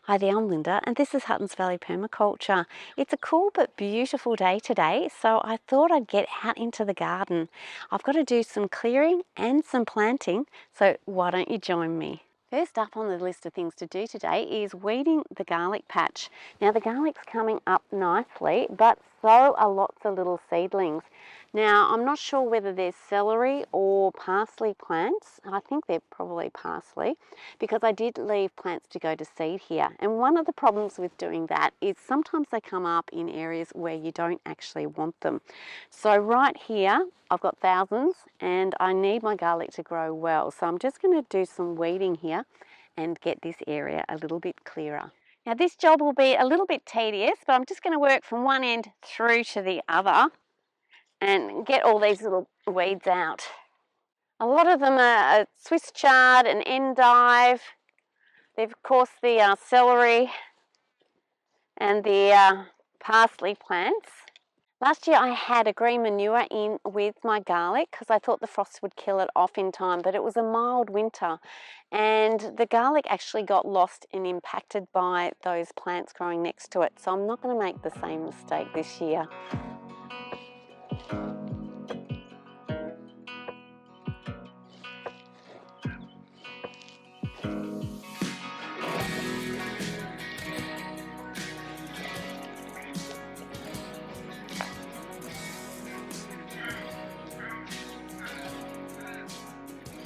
Hi there, I'm Linda and this is Huttons Valley Permaculture. It's a cool but beautiful day today, so I thought I'd get out into the garden. I've got to do some clearing and some planting, so why don't you join me? First up on the list of things to do today is weeding the garlic patch. Now the garlic's coming up nicely, but so are lots of little seedlings. Now I'm not sure whether there's celery or parsley plants. I think they're probably parsley because I did leave plants to go to seed here. And one of the problems with doing that is sometimes they come up in areas where you don't actually want them. So right here, I've got thousands and I need my garlic to grow well. So I'm just going to do some weeding here and get this area a little bit clearer. Now this job will be a little bit tedious, but I'm just going to work from one end through to the other and get all these little weeds out. A lot of them are Swiss chard and endive. They've of course the celery and the parsley plants. Last year I had a green manure in with my garlic because I thought the frost would kill it off in time, but it was a mild winter and the garlic actually got lost and impacted by those plants growing next to it. So I'm not going to make the same mistake this year.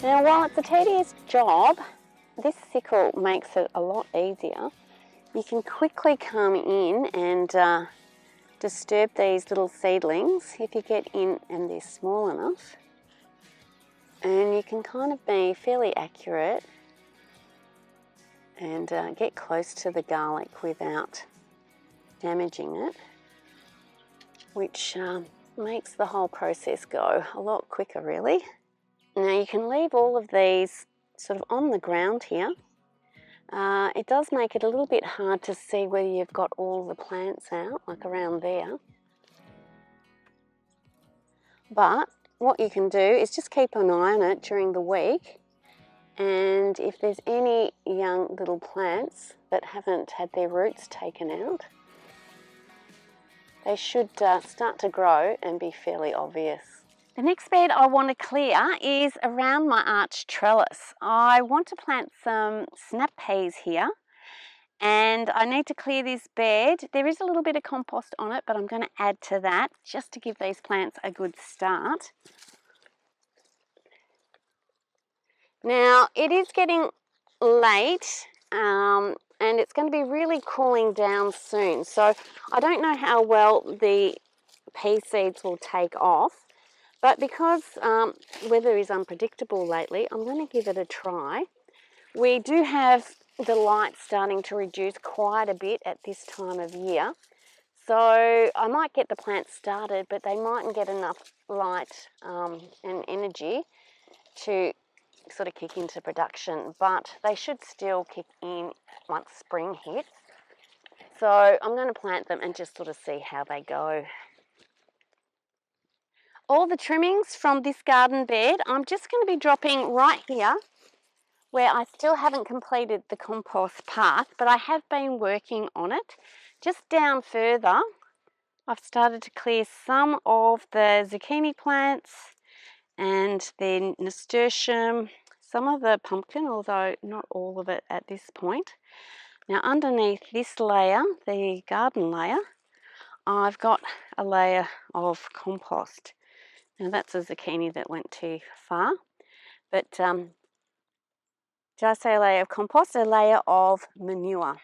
Now while it's a tedious job, this sickle makes it a lot easier. You can quickly come in and disturb these little seedlings if you get in and they're small enough. And you can kind of be fairly accurate and get close to the garlic without damaging it, which makes the whole process go a lot quicker really. Now you can leave all of these sort of on the ground here. It does make it a little bit hard to see whether you've got all the plants out, like around there. But what you can do is just keep an eye on it during the week, and if there's any young little plants that haven't had their roots taken out, they should start to grow and be fairly obvious. The next bed I want to clear is around my arch trellis. I want to plant some snap peas here and I need to clear this bed. There is a little bit of compost on it, but I'm going to add to that just to give these plants a good start. Now it is getting late and it's going to be really cooling down soon, so I don't know how well the pea seeds will take off. But because weather is unpredictable lately, I'm going to give it a try. We do have the light starting to reduce quite a bit at this time of year. So I might get the plants started, but they mightn't get enough light and energy to sort of kick into production. But they should still kick in once spring hits. So I'm going to plant them and just sort of see how they go. All the trimmings from this garden bed, I'm just going to be dropping right here where I still haven't completed the compost path, but I have been working on it. Just down further, I've started to clear some of the zucchini plants and then nasturtium, some of the pumpkin, although not all of it at this point. Now underneath this layer, the garden layer, I've got a layer of compost. Now that's a zucchini that went too far, but did I say a layer of compost? A layer of manure.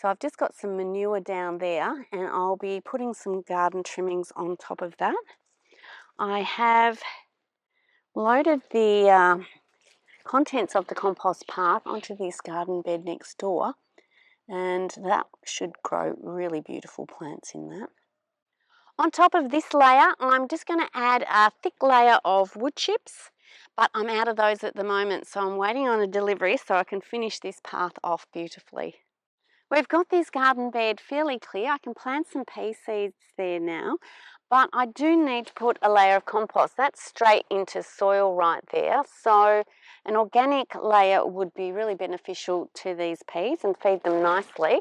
So I've just got some manure down there and I'll be putting some garden trimmings on top of that. I have loaded the contents of the compost path onto this garden bed next door, and that should grow really beautiful plants in that. On top of this layer, I'm just going to add a thick layer of wood chips, but I'm out of those at the moment, so I'm waiting on a delivery so I can finish this path off beautifully. We've got this garden bed fairly clear. I can plant some pea seeds there now, but I do need to put a layer of compost. That's straight into soil right there, so An organic layer would be really beneficial to these peas and feed them nicely.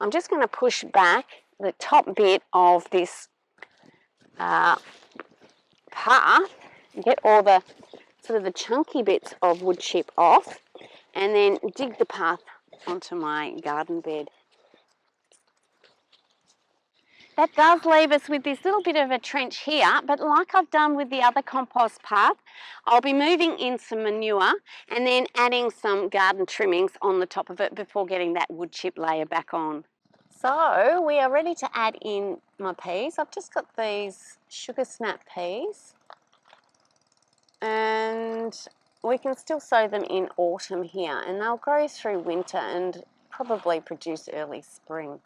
I'm just going to push back the top bit of this path and get all the sort of the chunky bits of wood chip off, and then dig the path onto my garden bed. That does leave us with this little bit of a trench here, but like I've done with the other compost path, I'll be moving in some manure and then adding some garden trimmings on the top of it before getting that wood chip layer back on. So we are ready to add in my peas. I've just got these sugar snap peas, and we can still sow them in autumn here, and they'll grow through winter and probably produce early spring.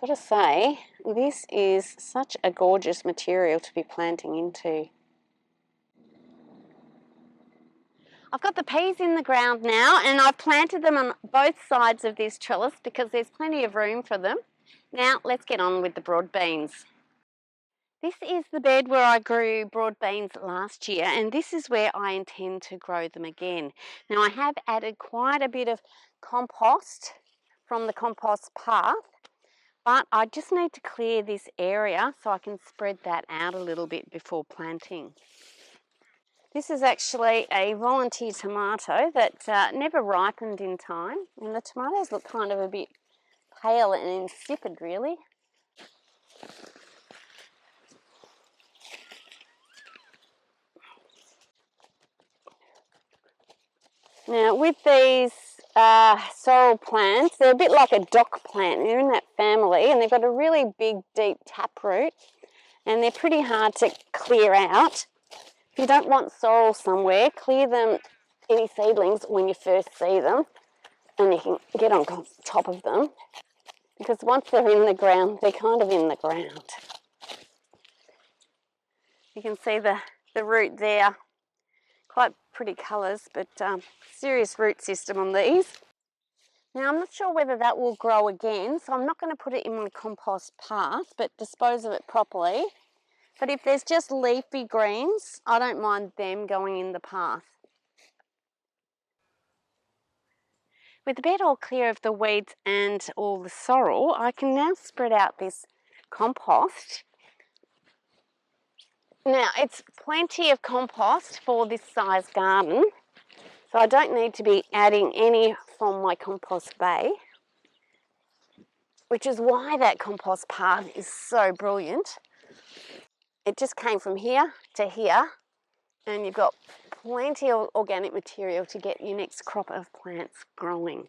Got to say, this is such a gorgeous material to be planting into. I've got the peas in the ground now, and I've planted them on both sides of this trellis because there's plenty of room for them. Now let's get on with the broad beans. This is the bed where I grew broad beans last year, and this is where I intend to grow them again. Now I have added quite a bit of compost from the compost path, but I just need to clear this area so I can spread that out a little bit before planting. This is actually a volunteer tomato that never ripened in time, and the tomatoes look kind of a bit pale and insipid really. Now with these sorrel plants, they're a bit like a dock plant. They're in that family and they've got a really big deep taproot, and they're pretty hard to clear out. If you don't want sorrel somewhere, clear them, any seedlings, when you first see them, and you can get on top of them, because once they're in the ground, they're kind of in the ground. You can see the root there. Quite pretty colours, but serious root system on these. Now I'm not sure whether that will grow again, so I'm not going to put it in my compost path, but dispose of it properly. But if there's just leafy greens, I don't mind them going in the path. With the bed all clear of the weeds and all the sorrel, I can now spread out this compost. Now it's plenty of compost for this size garden, so I don't need to be adding any from my compost bay, which is why that compost path is so brilliant. It just came from here to here, and you've got plenty of organic material to get your next crop of plants growing.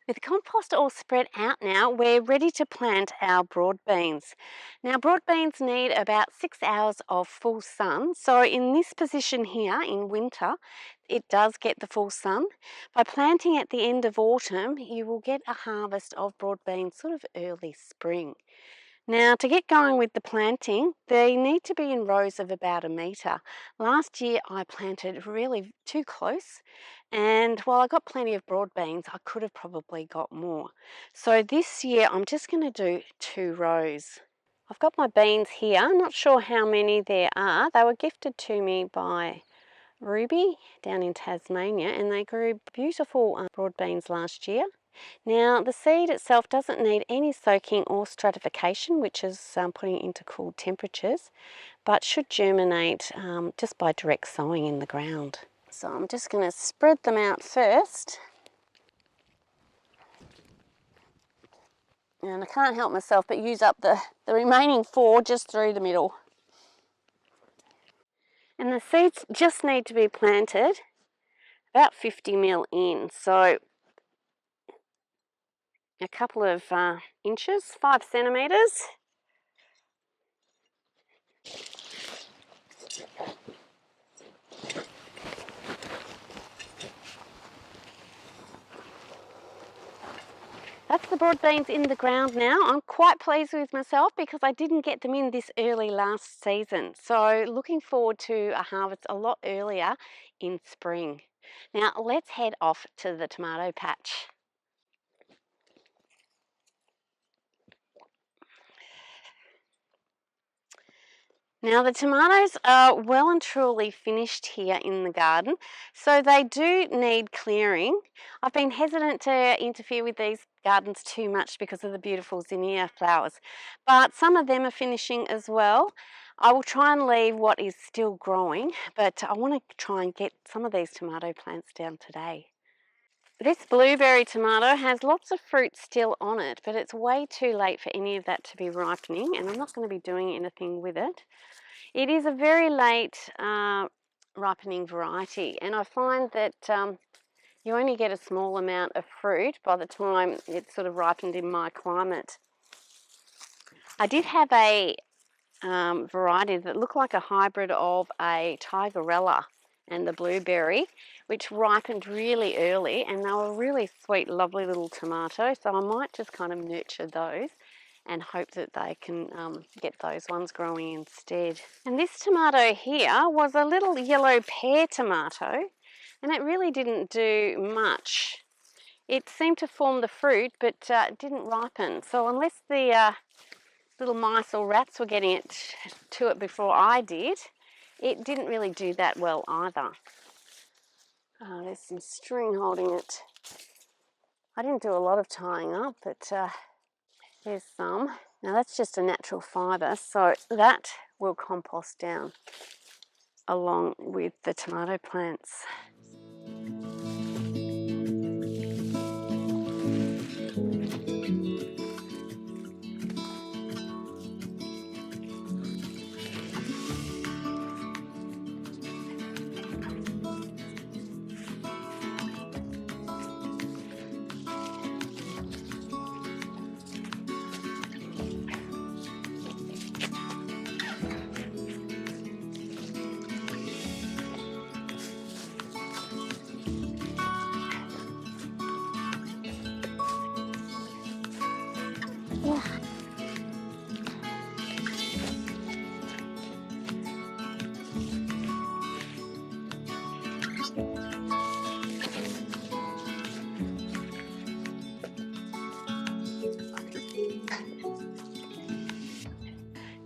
With the compost all spread out now, we're ready to plant our broad beans. Now broad beans need about 6 hours of full sun, so in this position here in winter, it does get the full sun. By planting at the end of autumn, you will get a harvest of broad beans sort of early spring. Now to get going with the planting, they need to be in rows of about 1 metre. Last year I planted really too close, and while I got plenty of broad beans, I could have probably got more. So this year I'm just going to do 2 rows. I've got my beans here. I'm not sure how many there are. They were gifted to me by Ruby down in Tasmania, and they grew beautiful broad beans last year. Now the seed itself doesn't need any soaking or stratification, which is putting it into cool temperatures, but should germinate just by direct sowing in the ground. So I'm just going to spread them out first. And I can't help myself but use up the remaining 4 just through the middle. And the seeds just need to be planted about 50 mil in, so a couple of inches, 5 centimetres. That's the broad beans in the ground now. I'm quite pleased with myself because I didn't get them in this early last season. So looking forward to a harvest a lot earlier in spring. Now let's head off to the tomato patch. Now the tomatoes are well and truly finished here in the garden, so they do need clearing. I've been hesitant to interfere with these gardens too much because of the beautiful zinnia flowers, but some of them are finishing as well. I will try and leave what is still growing, but I want to try and get some of these tomato plants down today. This blueberry tomato has lots of fruit still on it, but it's way too late for any of that to be ripening, and I'm not going to be doing anything with it. It is a very late ripening variety, and I find that you only get a small amount of fruit by the time it's sort of ripened in my climate. I did have a variety that looked like a hybrid of a tigerella and the blueberry, which ripened really early, and they were really sweet, lovely little tomatoes. So I might just kind of nurture those and hope that they can get those ones growing instead. And this tomato here was a little yellow pear tomato, and it really didn't do much. It seemed to form the fruit, but it didn't ripen. So unless the little mice or rats were getting it to it before I did, it didn't really do that well either. There's some string holding it. I didn't do a lot of tying up, but there's some. Now that's just a natural fibre, so that will compost down along with the tomato plants.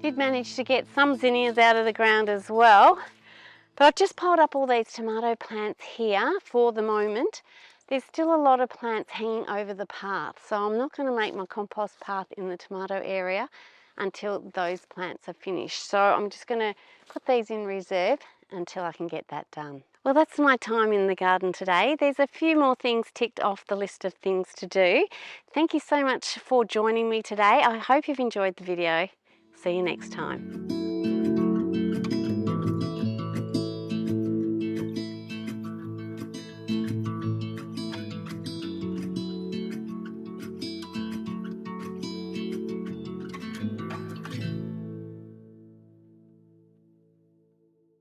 Did manage to get some zinnias out of the ground as well, but I've just piled up all these tomato plants here for the moment. There's still a lot of plants hanging over the path, so I'm not going to make my compost path in the tomato area until those plants are finished. So I'm just going to put these in reserve until I can get that done. Well, that's my time in the garden today. There's a few more things ticked off the list of things to do. Thank you so much for joining me today. I hope you've enjoyed the video. See you next time.